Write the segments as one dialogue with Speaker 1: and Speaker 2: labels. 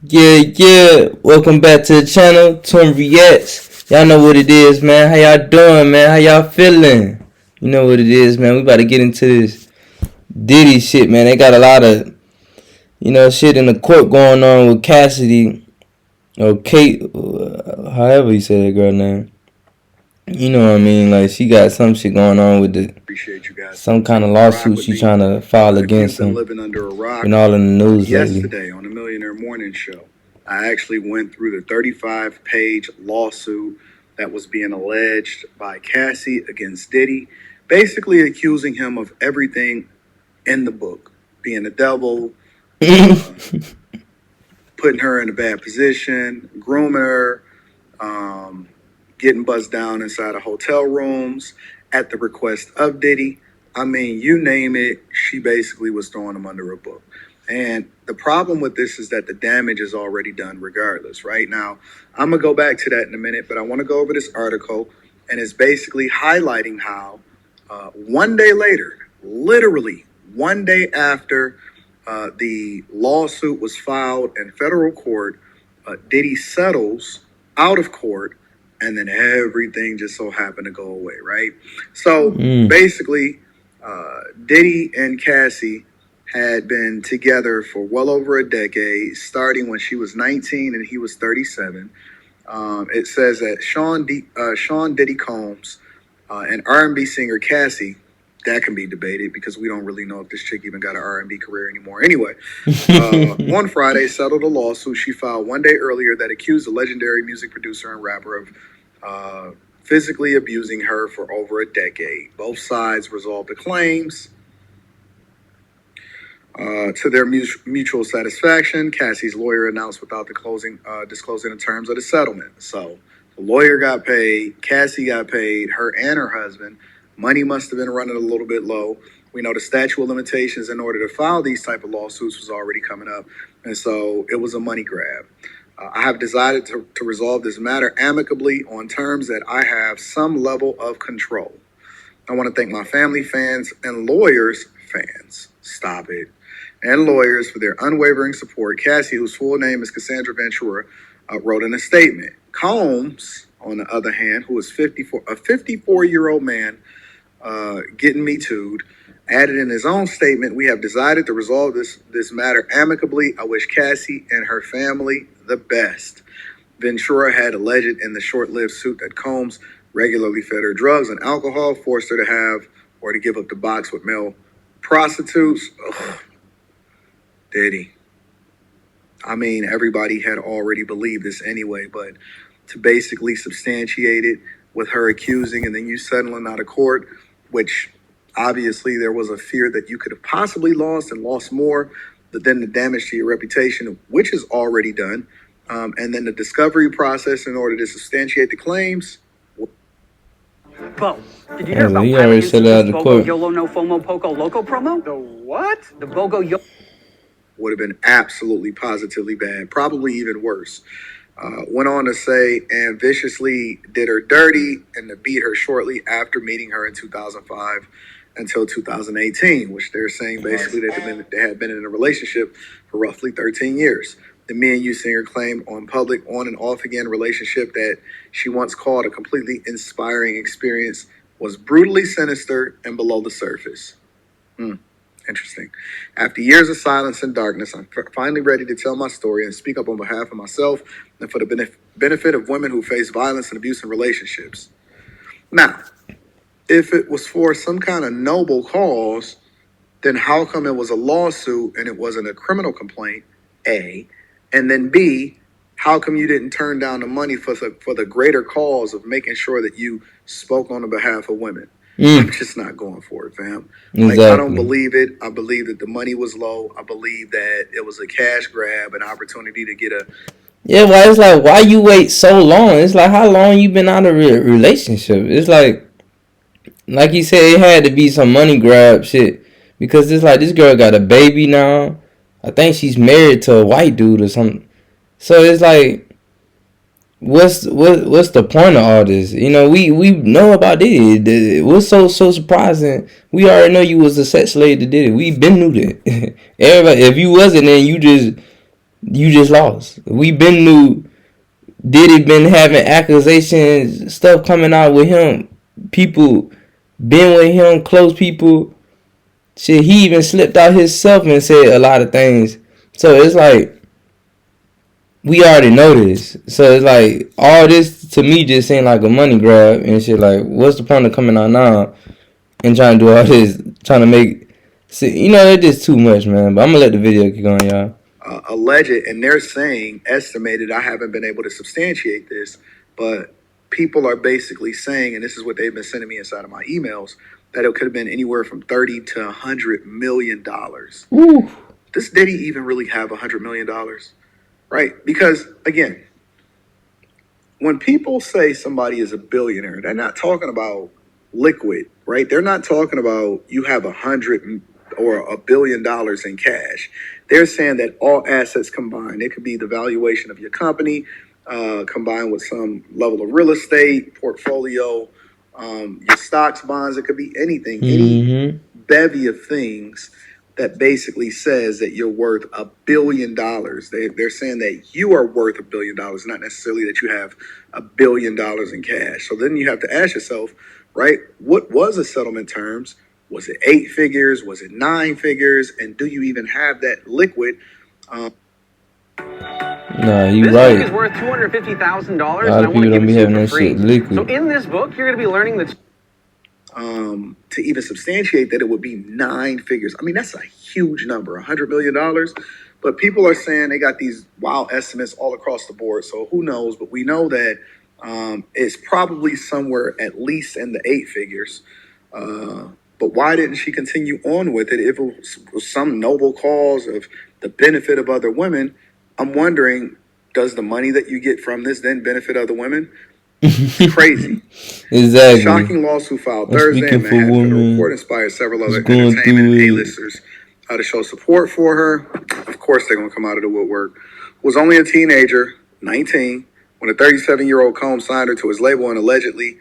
Speaker 1: Yeah. Welcome back to the channel, Twin Reacts. Y'all know what it is, man. How y'all doing, man? How y'all feeling? You know what it is, man. We about to get into this Diddy shit, man. They got a lot of, shit in the court going on with Cassidy or Kate, however you say that girl name. You know what I mean? Like, she got some shit going on with some kind of lawsuit she trying to file against him.
Speaker 2: Living under a rock.
Speaker 1: Been all in the news
Speaker 2: yesterday
Speaker 1: lately.
Speaker 2: on the Millionaire Morning Show, I actually went through the 35-page lawsuit that was being alleged by Cassie against Diddy, basically accusing him of everything in the book, being the devil, putting her in a bad position, grooming her, getting buzzed down inside of hotel rooms at the request of Diddy. I mean, you name it, she basically was throwing him under a book. And the problem with this is that the damage is already done regardless. Right now, I'm going to go back to that in a minute, but I want to go over this article, and it's basically highlighting how one day later, literally one day after the lawsuit was filed in federal court, Diddy settles out of court, and then everything just so happened to go away, right? So basically, Diddy and Cassie had been together for well over a decade, starting when she was 19 and he was 37. It says that Sean Diddy Combs and R&B singer Cassie, that can be debated because we don't really know if this chick even got an R&B career anymore. Anyway, one Friday settled a lawsuit she filed one day earlier that accused the legendary music producer and rapper of physically abusing her for over a decade. Both sides resolved the claims to their mutual satisfaction. Cassie's lawyer announced without disclosing the terms of the settlement. So the lawyer got paid, Cassie got paid, her and her husband. Money must have been running a little bit low. We know the statute of limitations in order to file these type of lawsuits was already coming up. And so it was a money grab. I have decided to resolve this matter amicably on terms that I have some level of control. I want to thank my family, fans, and lawyers, stop it, and lawyers for their unwavering support. Cassie, whose full name is Cassandra Ventura, wrote in a statement. Combs, on the other hand, who is 54, a 54-year-old man, getting me too'd, added in his own statement, "We have decided to resolve this matter amicably. I wish Cassie and her family the best." Ventura had alleged in the short-lived suit that Combs regularly fed her drugs and alcohol, forced her to have or to give up the box with male prostitutes. Ugh. Diddy. I mean, everybody had already believed this anyway, but to basically substantiate it with her accusing and then you settling out of court, which obviously there was a fear that you could have possibly lost and lost more, but then the damage to your reputation, which is already done, and then the discovery process in order to substantiate the claims.
Speaker 3: Bo, did you hear about Pilot Institute's BOGO YOLO No FOMO POCO Loco promo?
Speaker 4: The what?
Speaker 3: The BOGO YOLO
Speaker 2: would have been absolutely positively bad, probably even worse. Went on to say, and viciously did her dirty and to beat her shortly after meeting her in 2005 until 2018, which they're saying basically they had been in a relationship for roughly 13 years. The Me and You singer claimed on public on and off again relationship that she once called a completely inspiring experience was brutally sinister and below the surface. Interesting. After years of silence and darkness, I'm finally ready to tell my story and speak up on behalf of myself and for the benefit of women who face violence and abuse in relationships. Now, if it was for some kind of noble cause, then how come it was a lawsuit and it wasn't a criminal complaint, A? And then B, how come you didn't turn down the money for the greater cause of making sure that you spoke on the behalf of women? I'm just not going for it, fam.
Speaker 1: Exactly.
Speaker 2: Like, I don't believe it. I believe that the money was low. I believe that it was a cash grab, an opportunity to get a...
Speaker 1: Yeah, well, it's like, why you wait so long? It's like, how long you been out of a relationship? It's like you said, it had to be some money grab shit. Because it's like, this girl got a baby now. I think she's married to a white dude or something. So it's like, what's the point of all this? You know, we know about Diddy. What's so surprising? We already know you was a sex slave to Diddy. We been knew that. Everybody, if you wasn't, then you just You just lost. We been knew Diddy been having accusations, stuff coming out with him. People been with him, close people. Shit, he even slipped out himself and said a lot of things. So it's like, we already know this. So it's like, all this to me just seemed like a money grab and shit. Like, what's the point of coming out now and trying to do all this, trying to make, see, you know, it's just too much, man. But I'm gonna let the video keep going, y'all.
Speaker 2: Alleged, and they're saying, estimated, I haven't been able to substantiate this, but people are basically saying, and this is what they've been sending me inside of my emails, that it could have been anywhere from 30 to $100 million.
Speaker 1: Ooh.
Speaker 2: Does Diddy even really have $100 million? Right? Because again, when people say somebody is a billionaire, they're not talking about liquid, right? They're not talking about you have $100 or $1 billion in cash. They're saying that all assets combined, it could be the valuation of your company, combined with some level of real estate portfolio, your stocks, bonds. It could be anything, any bevy of things that basically says that you're worth $1 billion. They're saying that you are worth $1 billion, not necessarily that you have $1 billion in cash. So then you have to ask yourself, right, what was the settlement terms? Was it 8 figures? Was it 9 figures? And do you even have that liquid?
Speaker 1: Nah, you
Speaker 3: this
Speaker 1: right.
Speaker 3: book is worth $250,000, and
Speaker 1: A lot
Speaker 3: I
Speaker 1: of
Speaker 3: want
Speaker 1: people
Speaker 3: to give
Speaker 1: don't
Speaker 3: it
Speaker 1: be
Speaker 3: to you
Speaker 1: having
Speaker 3: for
Speaker 1: that
Speaker 3: free.
Speaker 1: shit liquid.
Speaker 3: So in this book, you're going to be learning that.
Speaker 2: To even substantiate that it would be 9 figures. I mean, that's a huge number, $100 million. But people are saying they got these wild estimates all across the board. So who knows? But we know that it's probably somewhere at least in the 8 figures. But why didn't she continue on with it if it was some noble cause of the benefit of other women? I'm wondering, does the money that you get from this then benefit other women? It's crazy.
Speaker 1: Exactly.
Speaker 2: Shocking lawsuit filed
Speaker 1: I'm
Speaker 2: Thursday
Speaker 1: speaking
Speaker 2: in
Speaker 1: for
Speaker 2: Manhattan. Federal
Speaker 1: women
Speaker 2: court inspired several other
Speaker 1: who's going
Speaker 2: entertainment
Speaker 1: through it.
Speaker 2: A-listers to show support for her. Of course, they're going to come out of the woodwork. Was only a teenager, 19, when a 37-year-old Combs signed her to his label and allegedly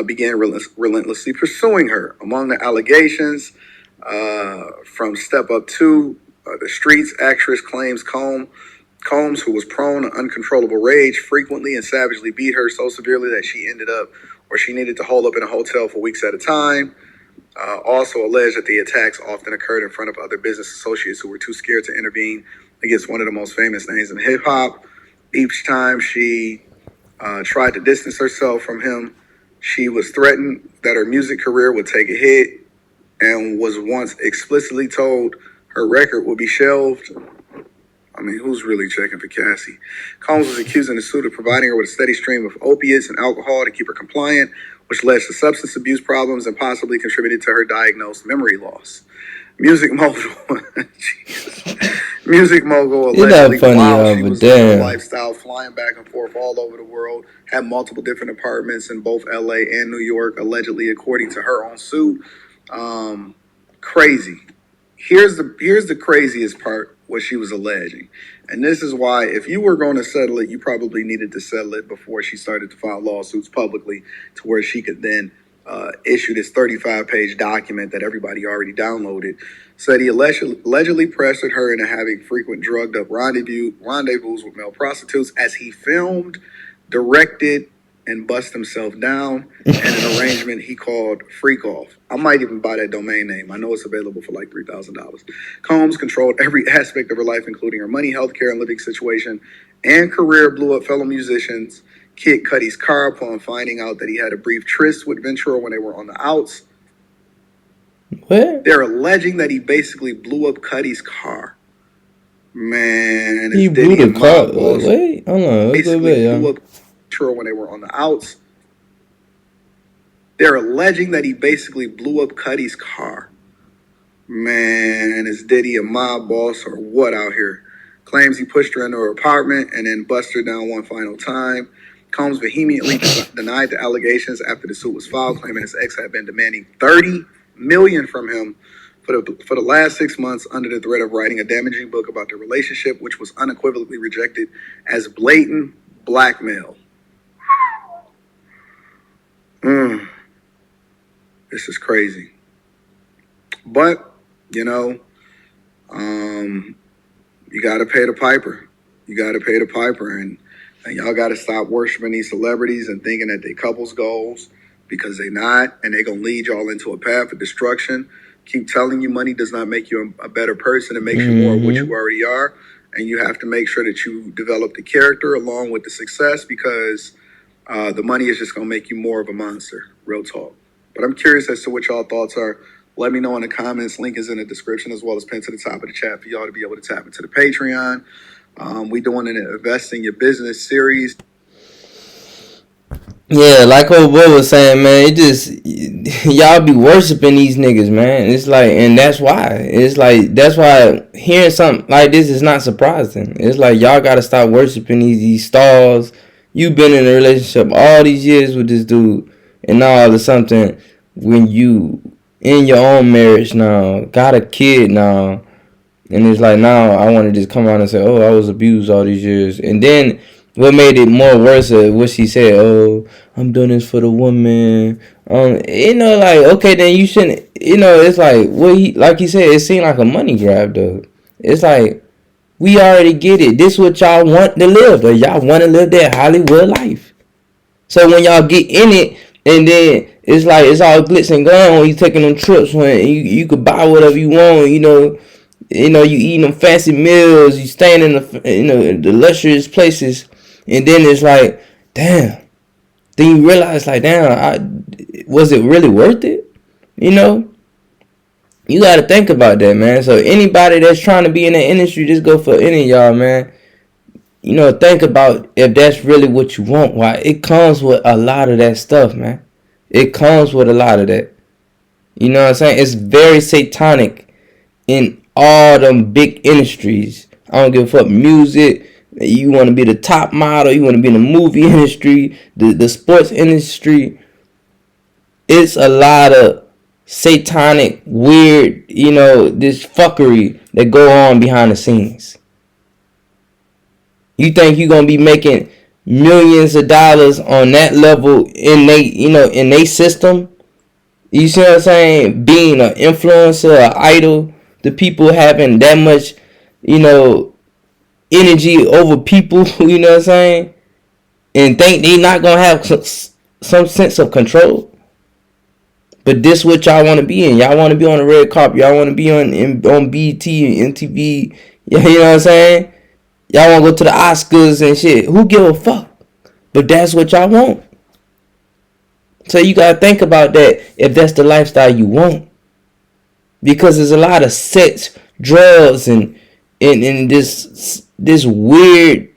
Speaker 2: began relentlessly pursuing her. Among the allegations from Step Up 2, the Streets actress claims Combs, who was prone to uncontrollable rage, frequently and savagely beat her so severely that she ended up where she needed to hold up in a hotel for weeks at a time. Also alleged that the attacks often occurred in front of other business associates who were too scared to intervene against one of the most famous names in hip hop. Each time she tried to distance herself from him, she was threatened that her music career would take a hit and was once explicitly told her record would be shelved. I mean, who's really checking for Cassie? Combs was accused in the suit of providing her with a steady stream of opiates and alcohol to keep her compliant, which led to substance abuse problems and possibly contributed to her diagnosed memory loss. Music mogul, music mogul allegedly, while she was living a lifestyle, flying back and forth all over the world, had multiple different apartments in both LA and New York, allegedly, according to her own suit. Crazy. Here's the craziest part, what she was alleging. And this is why, if you were going to settle it, you probably needed to settle it before she started to file lawsuits publicly to where she could then issue this 35-page document that everybody already downloaded. Said he allegedly pressured her into having frequent drugged-up rendezvous with male prostitutes as he filmed, directed, and bust himself down in an arrangement he called Freak Off. I might even buy that domain name. I know it's available for like $3,000. Combs controlled every aspect of her life, including her money, healthcare, and living situation and career. Blew up fellow musicians Kid Cudi's car upon finding out that he had a brief tryst with Ventura when they were on the outs.
Speaker 1: What?
Speaker 2: They're alleging that he basically blew up Cudi's car. Man,
Speaker 1: he blew the car. Wait, hold on. Let's go back, y'all.
Speaker 2: Blew up when they were on the outs. They're alleging that he basically blew up Cudi's car. Man, is Diddy a mob boss or what out here? Claims he pushed her into her apartment and then busted her down one final time. Combs vehemently denied the allegations after the suit was filed, claiming his ex had been demanding $30 million from him for the last 6 months under the threat of writing a damaging book about their relationship, which was unequivocally rejected as blatant blackmail. This is crazy. But, you know, you got to pay the piper. You got to pay the piper, and y'all got to stop worshiping these celebrities and thinking that they couples goals, because they not, and they gonna lead y'all into a path of destruction. Keep telling you money does not make you a better person. It makes you more of what you already are, and you have to make sure that you develop the character along with the success, because the money is just gonna make you more of a monster. Real talk. But I'm curious as to what y'all thoughts are. Let me know in the comments. Link is in the description as well as pinned to the top of the chat for y'all to be able to tap into the Patreon. We doing an Invest in Your Business series.
Speaker 1: Yeah, like old boy was saying, man, it just, y'all be worshiping these niggas, man. It's like, and that's why. It's like, that's why hearing something like this is not surprising. It's like, y'all gotta stop worshiping these stars. You've been in a relationship all these years with this dude, and now all of something, when you in your own marriage now, got a kid now, and it's like, now I want to just come out and say, oh, I was abused all these years. And then what made it more worse is what she said, oh, I'm doing this for the woman. Like, okay, then you shouldn't, it's like, like he said, it seemed like a money grab, though. It's like, we already get it. This is what y'all want to live, or y'all want to live that Hollywood life. So when y'all get in it, and then it's like, it's all glitz and glam when you taking them trips, when you could buy whatever you want, you eating them fancy meals, you staying in the luxurious places, and then it's like, damn. Then you realize, like, damn, was it really worth it? You got to think about that, man. So anybody that's trying to be in the industry, just go for any of y'all, man. Think about if that's really what you want. Why? It comes with a lot of that stuff, man. It comes with a lot of that. You know what I'm saying? It's very satanic in all them big industries. I don't give a fuck. Music, you want to be the top model, you want to be in the movie industry, the sports industry. It's a lot of satanic, weird, this fuckery that go on behind the scenes. You think you're gonna be making millions of dollars on that level in they system? You see what I'm saying? Being an influencer, an idol, the people having that much, energy over people, you know what I'm saying? And think they not gonna have some sense of control. But this what y'all want to be in. Y'all want to be on the red carpet. Y'all want to be on BT and MTV. You know what I'm saying? Y'all want to go to the Oscars and shit. Who give a fuck? But that's what y'all want. So you got to think about that if that's the lifestyle you want. Because there's a lot of sex, drugs, and this weird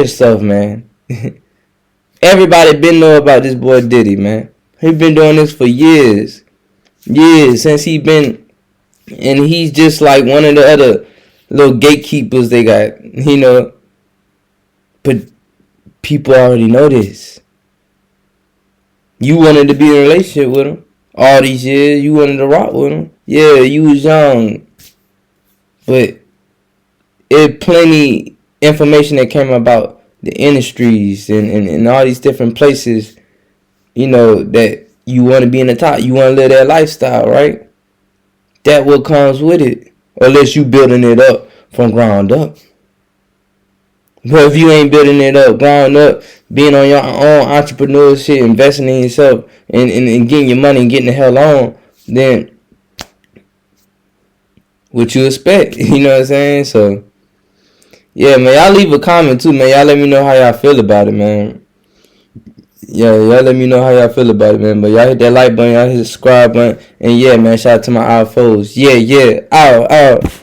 Speaker 1: stuff, man. Everybody been know about this boy Diddy, man. He been doing this for years. Since he been, and he's just like one of the other little gatekeepers they got, But people already know this. You wanted to be in a relationship with him all these years. You wanted to rock with him. Yeah, you was young. But it plenty information that came about the industries and all these different places, that you want to be in the top. You want to live that lifestyle, right? That what comes with it. Unless you building it up from ground up. But if you ain't building it up, ground up, being on your own entrepreneurship, investing in yourself, and getting your money and getting the hell on, then what you expect? You know what I'm saying? So, yeah, man, y'all leave a comment too, man. Y'all let me know how y'all feel about it, man. Yeah, y'all let me know how y'all feel about it, man. But y'all hit that like button, y'all hit the subscribe button. And yeah, man, shout out to my I.F.Os. Yeah, out.